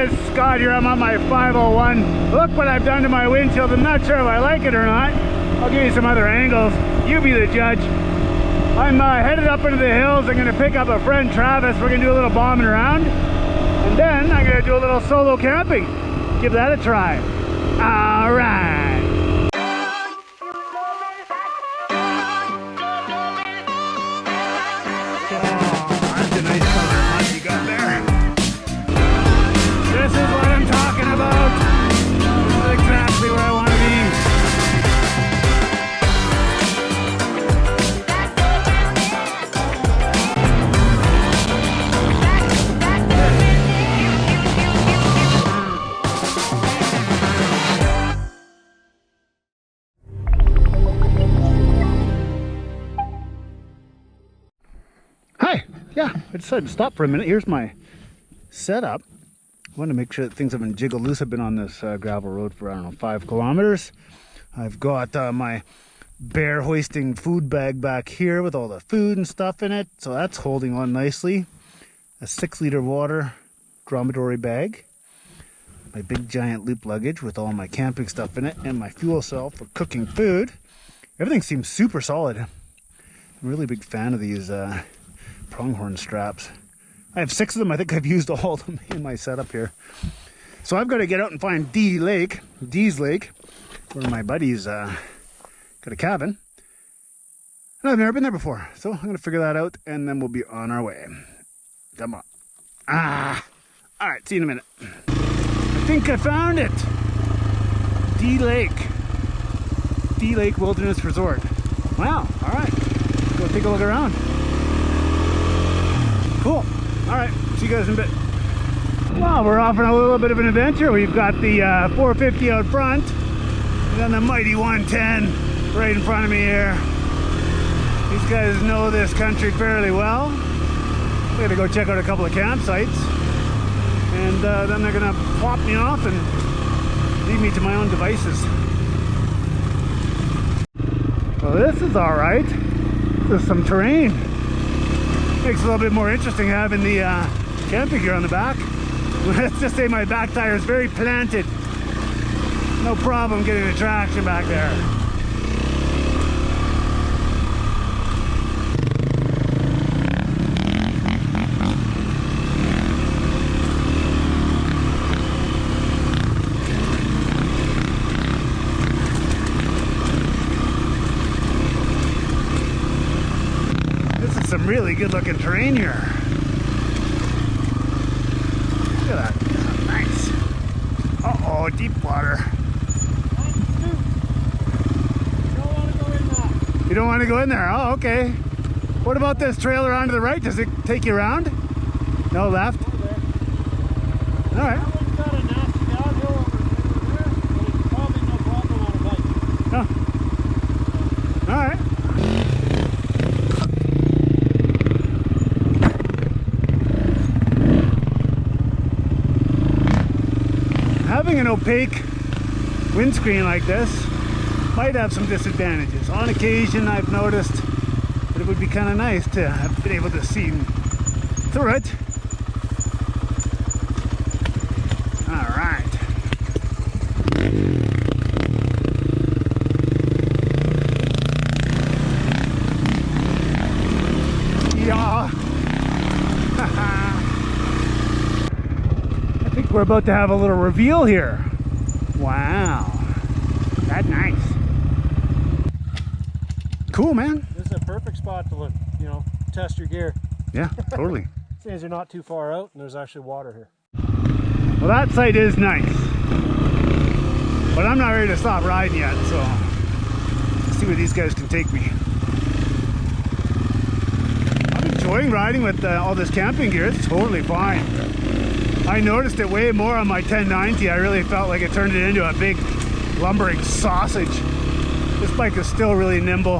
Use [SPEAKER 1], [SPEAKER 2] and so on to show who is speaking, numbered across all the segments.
[SPEAKER 1] guys, Scott here. I'm on my 501. Look what I've done to my windshield. I'm not sure if I like it or not. I'll give you some other angles. You be the judge. I'm headed up into the hills. I'm going to pick up a friend, Travis. We're going to do a little bombing around. And then I'm going to do a little solo camping. Give that a try. All right. Yeah, I decided to stop for a minute. Here's my setup. I want to make sure that things haven't jiggled loose. I've been on this gravel road for, I don't know, 5 kilometers. I've got my bear hoisting food bag back here with all the food and stuff in it. So that's holding on nicely. A 6-liter water dromedary bag. My big giant loop luggage with all my camping stuff in it. And my fuel cell for cooking food. Everything seems super solid. I'm a really big fan of these pronghorn straps. I have 6 of them. I think I've used all of them in my setup here. So I've got to get out and find Dee's Lake, where my buddy's got a cabin. And I've never been there before. So I'm going to figure that out and then we'll be on our way. Come on. All right, see you in a minute. I think I found it. Dee Lake Wilderness Resort. Wow, all right. Let's go take a look around. Cool. All right, see you guys in a bit. Well, we're off on a little bit of an adventure. We've got the 450 out front, and then the mighty 110 right in front of me here. These guys know this country fairly well. We're gonna go check out a couple of campsites, and then they're gonna plop me off and leave me to my own devices. Well, this is all right. This is some terrain. Makes it a little bit more interesting having the camping gear on the back. Let's just say my back tire is very planted. No problem getting the traction back there. Some really good looking terrain here. Look at that. Nice. Uh-oh, deep water. You don't want to go in there? Oh, okay. What about this trail around to the right? Does it take you around? No, left? All right. Oh. All right. Having an opaque windscreen like this might have some disadvantages. On occasion, I've noticed that it would be kind of nice to have been able to see through it. All right. Yeah. We're about to have a little reveal here. Wow, that's nice. Cool, man.
[SPEAKER 2] This is a perfect spot to look, test your gear.
[SPEAKER 1] Yeah, totally.
[SPEAKER 2] Seems you're not too far out and there's actually water here.
[SPEAKER 1] Well, that site is nice, but I'm not ready to stop riding yet, so let's see where these guys can take me. I'm enjoying riding with all this camping gear. It's totally fine. I noticed it way more on my 1090. I really felt like it turned it into a big lumbering sausage. This bike is still really nimble.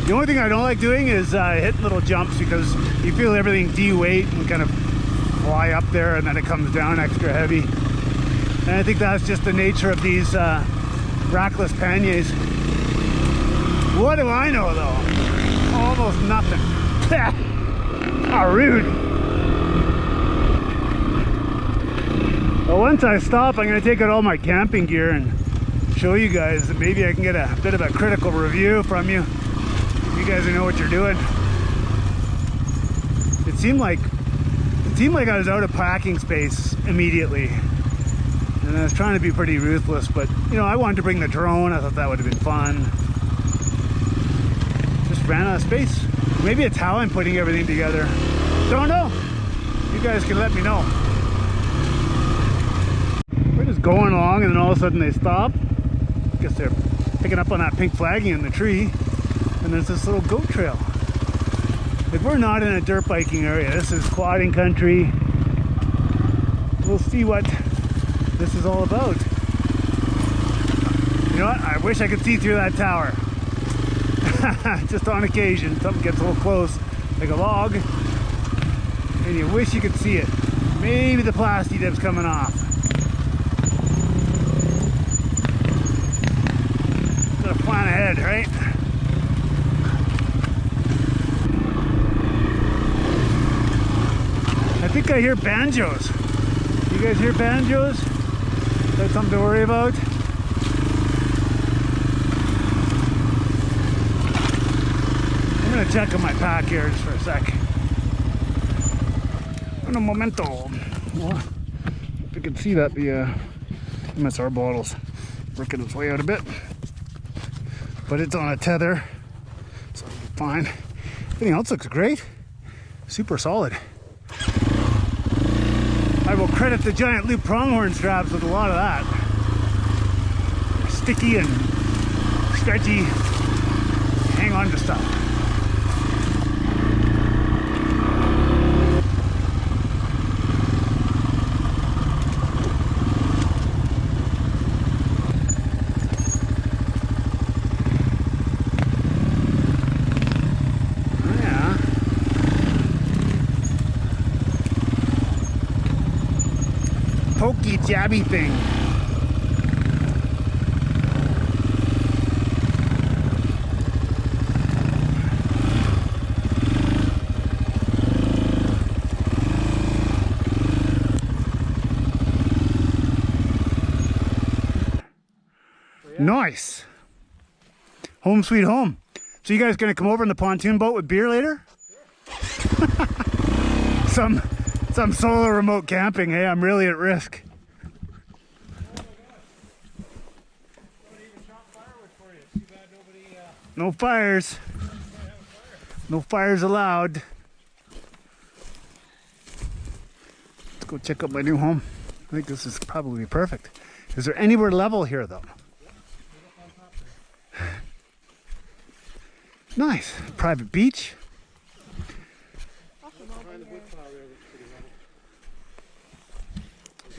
[SPEAKER 1] The only thing I don't like doing is hitting little jumps, because you feel everything de-weight and kind of fly up there, and then it comes down extra heavy. And I think that's just the nature of these rackless panniers. What do I know though? Almost nothing. How rude. So once I stop, I'm going to take out all my camping gear and show you guys that maybe I can get a bit of a critical review from you. You guys know what you're doing. It seemed like I was out of packing space immediately. And I was trying to be pretty ruthless, but you know, I wanted to bring the drone. I thought that would have been fun. Just ran out of space. Maybe it's how I'm putting everything together. Don't know. You guys can let me know. We're just going along and then all of a sudden they stop. I guess they're picking up on that pink flagging in the tree. And there's this little goat trail. Like, we're not in a dirt biking area. This is quadding country. We'll see what this is all about. You know what? I wish I could see through that tower. Just on occasion, something gets a little close, like a log, and you wish you could see it. Maybe the plastic dip's coming off. Gotta plan ahead, right? I think I hear banjos. You guys hear banjos? Is that something to worry about? I'm gonna check on my pack here just for a sec. Un momento. Well, if you can see that the MSR bottle's working its way out a bit, but it's on a tether, so it'll be fine. Everything else looks great. Super solid. I will credit the giant loop pronghorn straps with a lot of that. They're sticky and stretchy. Hang on to stuff. Pokey jabby thing. Nice. Home sweet home. So you guys gonna come over in the pontoon boat with beer later? Some solo remote camping. Hey, I'm really at risk. No fires. No fires allowed. Let's go check out my new home. I think this is probably perfect. Is there anywhere level here though? Nice. Private beach.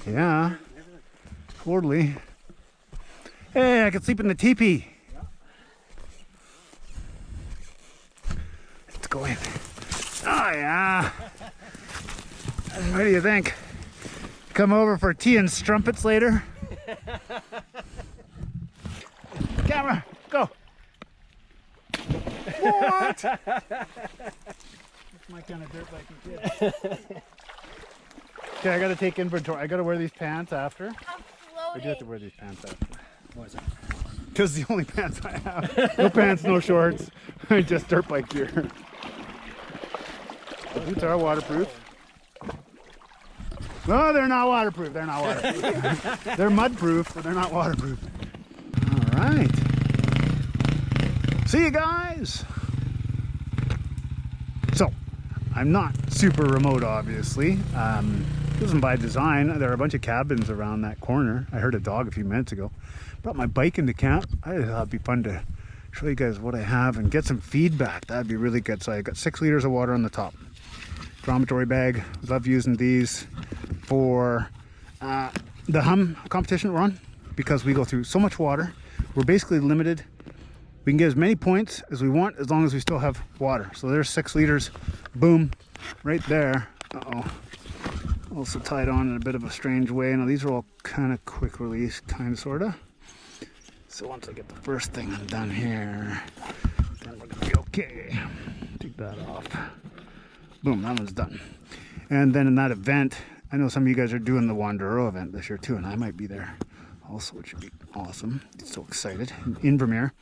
[SPEAKER 1] Yeah, totally. Hey, I can sleep in the teepee. Let's go in. Oh yeah. What do you think? Come over for tea and strumpets later? Camera, go. What? That's my kind of dirt biking kid. Okay, I gotta take inventory. I gotta wear these pants after. I do have to wear these pants after. Why is that? Because the only pants I have. No pants, no shorts. Just dirt bike gear. The boots are waterproof. No, they're not waterproof. They're not waterproof. They're mud-proof, but they're not waterproof. All right. See you guys. So, I'm not super remote, obviously. It wasn't by design. There are a bunch of cabins around that corner. I heard a dog a few minutes ago. Brought my bike into camp. I thought it'd be fun to show you guys what I have and get some feedback. That'd be really good. So I got 6 liters of water on the top. Dormitory bag. Love using these for the hum competition we're on, because we go through so much water. We're basically limited. We can get as many points as we want as long as we still have water. So there's 6 liters. Boom. Right there. Uh-oh. Also tied on in a bit of a strange way. Now these are all kind of quick release, kind of, sort of. So once I get the first thing done here, then we're gonna be okay. Take that off. Boom, that one's done. And then in that event, I know some of you guys are doing the Wanderero event this year too, and I might be there also, which would be awesome. So excited. In Vermeer.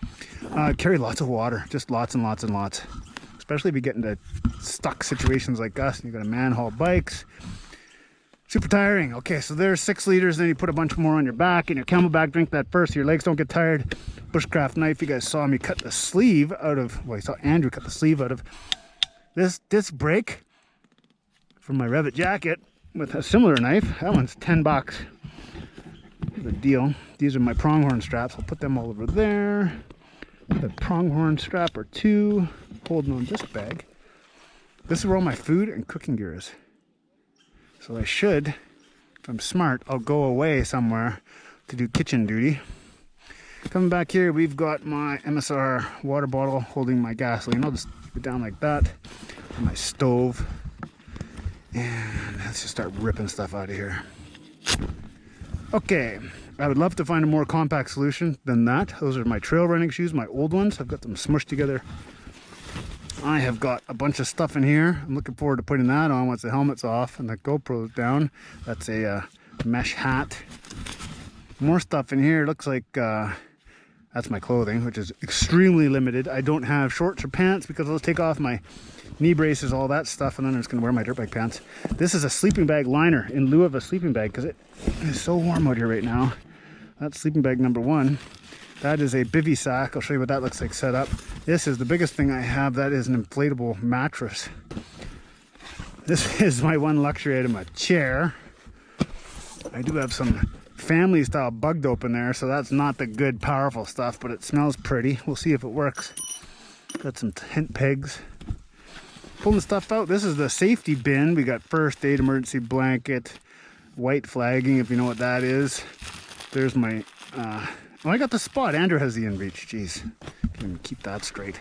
[SPEAKER 1] Carry lots of water, just lots and lots and lots. Especially if you get into stuck situations like us and you got to man-haul bikes. Super tiring. Okay, so there's 6 liters, then you put a bunch more on your back and your Camelback. Drink that first so your legs don't get tired. Bushcraft knife. You guys saw me cut the sleeve out of, well, you saw Andrew cut the sleeve out of this disc brake from my Revit jacket with a similar knife. That one's 10 bucks. The deal. These are my pronghorn straps. I'll put them all over there. The pronghorn strap or 2 holding on this bag. This is where all my food and cooking gear is. So I should, if I'm smart, I'll go away somewhere to do kitchen duty. Coming back here, we've got my MSR water bottle holding my gasoline. I'll just keep it down like that. My stove. And let's just start ripping stuff out of here. Okay, I would love to find a more compact solution than that. Those are my trail running shoes, my old ones. I've got them smushed together. I have got a bunch of stuff in here. I'm looking forward to putting that on once the helmet's off and the GoPro's down. That's a mesh hat. More stuff in here. Looks like that's my clothing, which is extremely limited. I don't have shorts or pants because I'll take off my knee braces, all that stuff, and then I'm just going to wear my dirt bike pants. This is a sleeping bag liner in lieu of a sleeping bag because it is so warm out here right now. That's sleeping bag number 1. That is a bivy sack. I'll show you what that looks like set up. This is the biggest thing I have. That is an inflatable mattress. This is my one luxury item, a chair. I do have some family style bug dope in there, so that's not the good powerful stuff, but it smells pretty. We'll see if it works. Got some tent pegs. Pulling the stuff out. This is the safety bin. We got first aid, emergency blanket, white flagging, if you know what that is. There's my oh, I got the spot. Andrew has the InReach. Jeez, can't even keep that straight.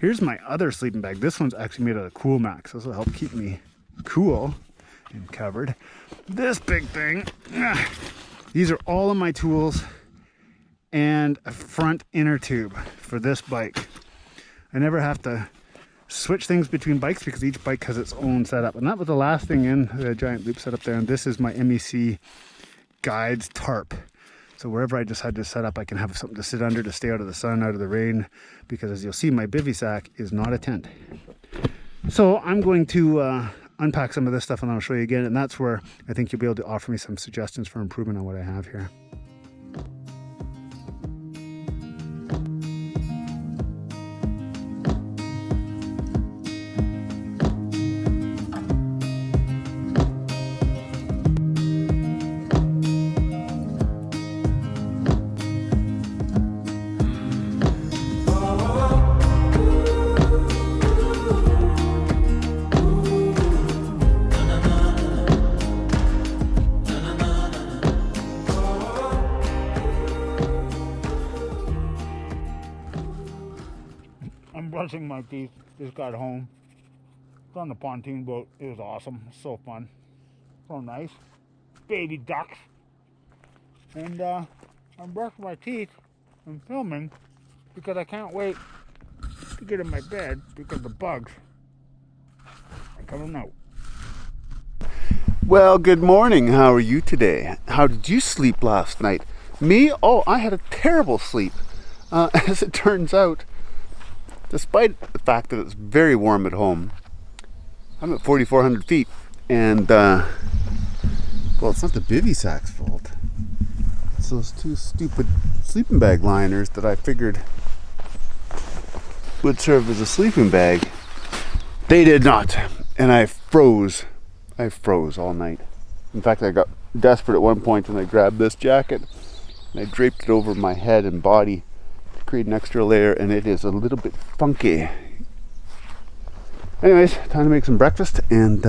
[SPEAKER 1] Here's my other sleeping bag. This one's actually made out of Cool Max. This will help keep me cool and covered. This big thing. These are all of my tools and a front inner tube for this bike. I never have to switch things between bikes because each bike has its own setup. And that was the last thing in the giant loop setup there. And this is my MEC Guides tarp. So wherever I just had to set up, I can have something to sit under to stay out of the sun, out of the rain. Because as you'll see, my bivy sack is not a tent. So I'm going to unpack some of this stuff and I'll show you again. And that's where I think you'll be able to offer me some suggestions for improvement on what I have here. Brushing my teeth, just got home. It's on the pontoon boat. It was awesome. So fun. So nice. Baby ducks. And I'm brushing my teeth and filming because I can't wait to get in my bed because the bugs are coming out. Well, good morning. How are you today? How did you sleep last night? Me? Oh, I had a terrible sleep. As it turns out, despite the fact that it's very warm at home, I'm at 4,400 feet, and well, it's not the bivy sack's fault. It's those 2 stupid sleeping bag liners that I figured would serve as a sleeping bag. They did not, and I froze all night. In fact, I got desperate at one point and I grabbed this jacket and I draped it over my head and body, create an extra layer, and it is a little bit funky. Anyways, time to make some breakfast and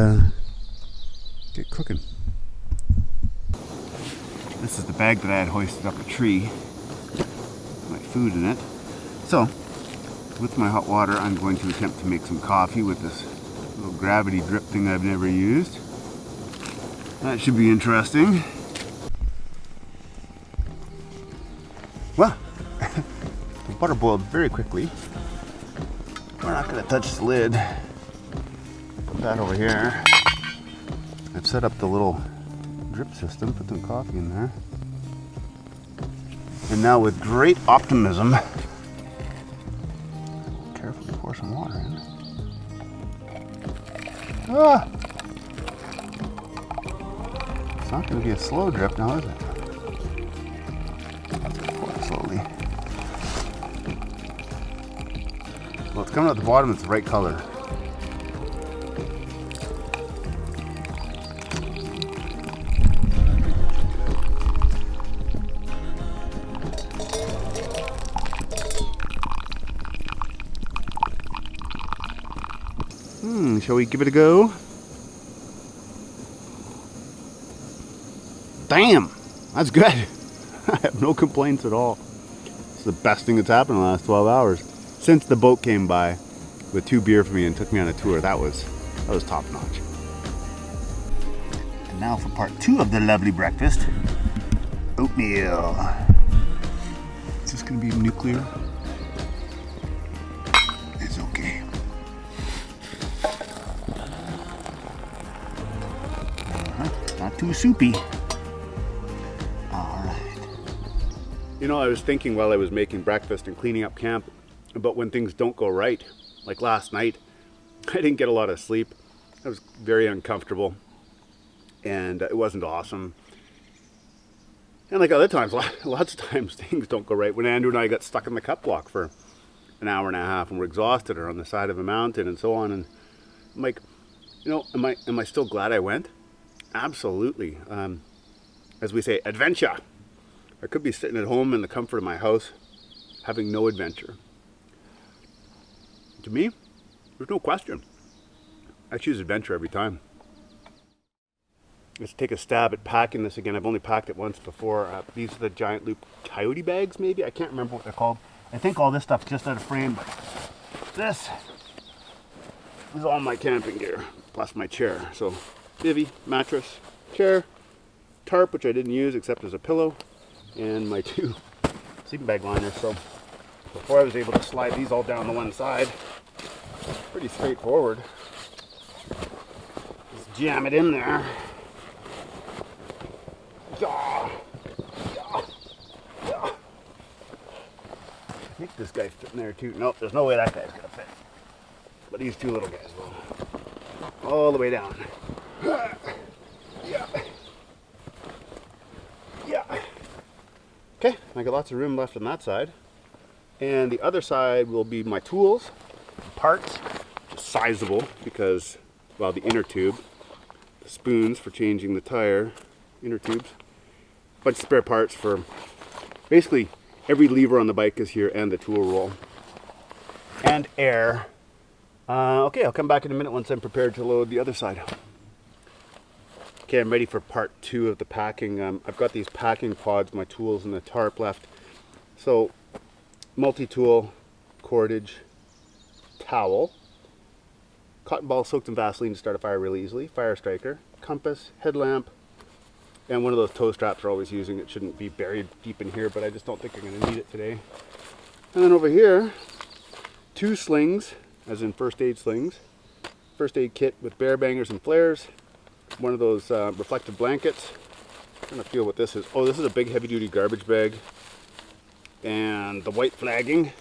[SPEAKER 1] get cooking. This is the bag that I had hoisted up a tree, my food in it. So with my hot water, I'm going to attempt to make some coffee with this little gravity drip thing I've never used. That should be interesting. Well, the butter boiled very quickly. We're not going to touch the lid. Put that over here. I've set up the little drip system, put some coffee in there. And now with great optimism, carefully pour some water in. Ah! It's not going to be a slow drip now, is it? Pour it slowly. Well, it's coming out the bottom, it's the right color. Shall we give it a go? Damn, that's good. I have no complaints at all. It's the best thing that's happened in the last 12 hours. Since the boat came by with 2 beer for me and took me on a tour, that was top notch. And now for part 2 of the lovely breakfast. Oatmeal. Is this gonna be nuclear? It's okay. Not too soupy. All right. You know, I was thinking while I was making breakfast and cleaning up camp about when things don't go right. Like last night, I didn't get a lot of sleep. I was very uncomfortable and it wasn't awesome. And like other times, lots of times things don't go right. When Andrew and I got stuck in the cup block for an hour and a half and we're exhausted or on the side of a mountain and so on. And I'm like, you know, am I still glad I went? Absolutely. As we say, adventure. I could be sitting at home in the comfort of my house having no adventure. To me, there's no question. I choose adventure every time. Let's take a stab at packing this again. I've only packed it once before. These are the giant loop coyote bags, maybe? I can't remember what they're called. I think all this stuff's just out of frame, but this is all my camping gear, plus my chair. So, bivvy, mattress, chair, tarp, which I didn't use except as a pillow, and my 2 sleeping bag liners. So, before I was able to slide these all down the one side, pretty straightforward. Just jam it in there. I think this guy's fitting there too. Nope, there's no way that guy's gonna fit. But these 2 little guys will. All the way down. Yeah. Yeah. Okay, I got lots of room left on that side. And the other side will be my tools, parts, sizable because, well, the inner tube, the spoons for changing the tire, inner tubes, bunch of spare parts for basically every lever on the bike is here and the tool roll. And air. Okay, I'll come back in a minute once I'm prepared to load the other side. Okay, I'm ready for part 2 of the packing. I've got these packing pods, my tools, and the tarp left. So, multi-tool, cordage, towel, cotton ball soaked in Vaseline to start a fire really easily, fire striker, compass, headlamp, and one of those toe straps we're always using. It shouldn't be buried deep in here, but I just don't think I'm going to need it today. And then over here, 2 slings, as in first aid slings, first aid kit with bear bangers and flares, one of those reflective blankets. I'm trying to feel what this is. Oh, this is a big heavy duty garbage bag, and the white flagging.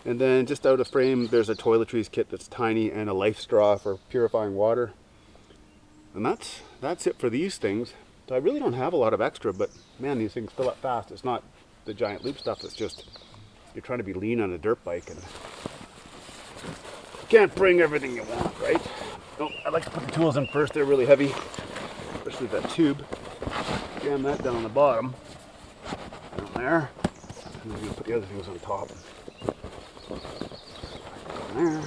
[SPEAKER 1] And then just out of frame, there's a toiletries kit that's tiny and a life straw for purifying water. And that's it for these things. So I really don't have a lot of extra, but man, these things fill up fast. It's not the giant loop stuff. It's just you're trying to be lean on a dirt bike and you can't bring everything you want, right? Oh, I like to put the tools in first. They're really heavy, especially that tube. Jam that down on the bottom, down there, and then I'm going to put the other things on top. Down there.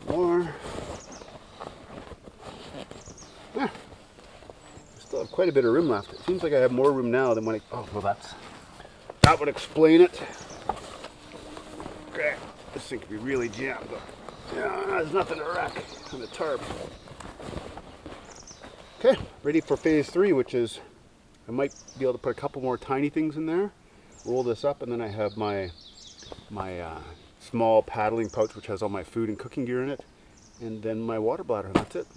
[SPEAKER 1] One more. Yeah. I still have quite a bit of room left. It seems like I have more room now than when I... Oh, well, that would explain it. Okay. This thing could be really jammed up. Yeah, there's nothing to wreck on the tarp. Okay, ready for phase 3, which is I might be able to put a couple more tiny things in there, roll this up, and then I have my small paddling pouch which has all my food and cooking gear in it, and then my water bladder. That's it.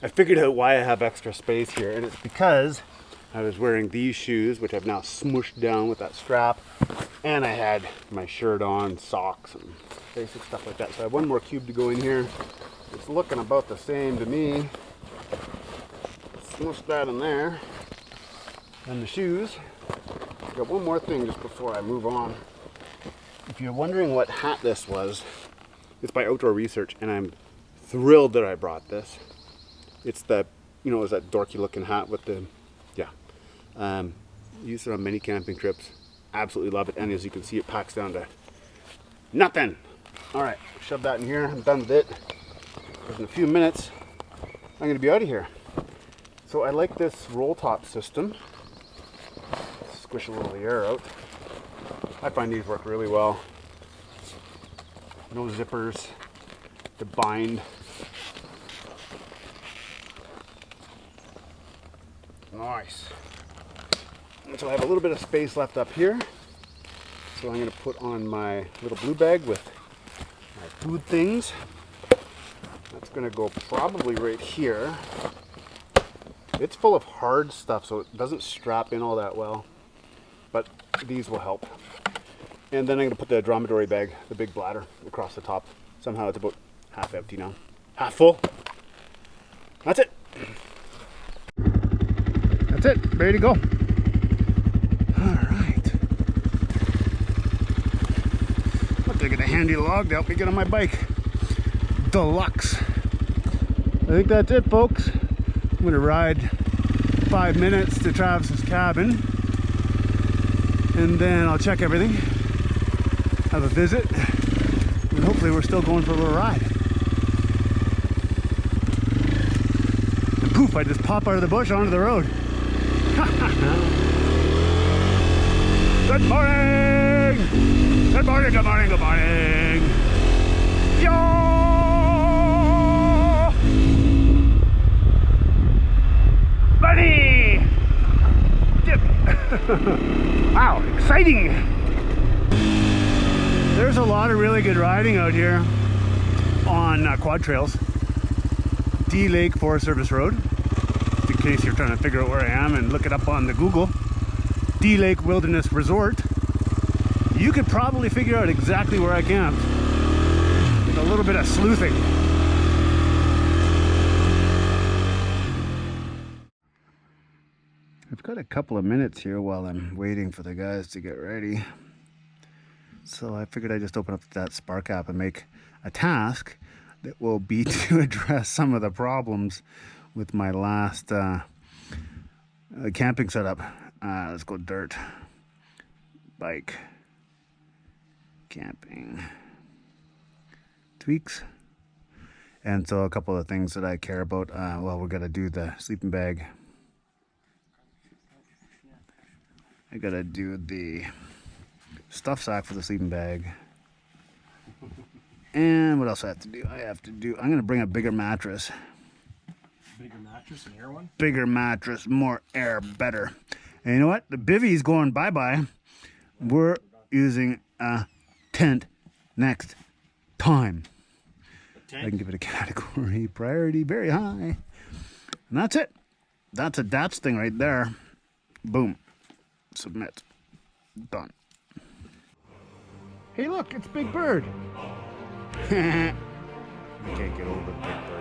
[SPEAKER 1] I figured out why I have extra space here, and it's because I was wearing these shoes, which I've now smooshed down with that strap, and I had my shirt on, socks, and basic stuff like that. So I have one more cube to go in here. It's looking about the same to me. Smush that in there. And the shoes. I've got one more thing just before I move on. If you're wondering what hat this was, it's by Outdoor Research, and I'm thrilled that I brought this. It's the, you know, it's that dorky looking hat with the, yeah. Use it on many camping trips. Absolutely love it. And as you can see, it packs down to nothing. All right, shove that in here. I'm done with it. In a few minutes, I'm going to be out of here. So I like this roll top system. Squish a little of the air out. I find these work really well. No zippers to bind. Nice. And so I have a little bit of space left up here. So I'm going to put on my little blue bag with my food things. That's going to go probably right here. It's full of hard stuff, so it doesn't strap in all that well. But these will help. And then I'm going to put the dromedary bag, the big bladder, across the top. Somehow it's about half empty now. Half full. That's it. That's it. Ready to go. Alright. Look, I got a handy log to help me get on my bike. Deluxe. I think that's it, folks. I'm going to ride 5 minutes to Travis's cabin. And then I'll check everything. Have a visit. And hopefully we're still going for a little ride. And poof, I just pop out of the bush onto the road. Good morning! Good morning, good morning, good morning! Yo! Buddy! Dip! Wow, exciting! There's a lot of really good riding out here on quad trails. D Lake Forest Service Road, in case you're trying to figure out where I am and look it up on the Google. D Lake Wilderness Resort. You could probably figure out exactly where I camped with a little bit of sleuthing. I've got a couple of minutes here while I'm waiting for the guys to get ready. So I figured I'd just open up that Spark app and make a task that will be to address some of the problems with my last camping setup. Let's go dirt, bike, camping, tweaks. And so a couple of things that I care about. Well, we're gonna do the sleeping bag. I gotta do the stuff sack for the sleeping bag. And what else I have to do? I'm gonna bring a bigger mattress.
[SPEAKER 2] Bigger mattress, an air one?
[SPEAKER 1] Bigger mattress, more air, better. And you know what? The bivvy's going bye-bye. We're using a tent next time. I can give it a category priority very high. And that's it. That's a DATS thing right there. Boom. Submit. Done. Hey look, it's Big Bird. You can't get over Big Bird.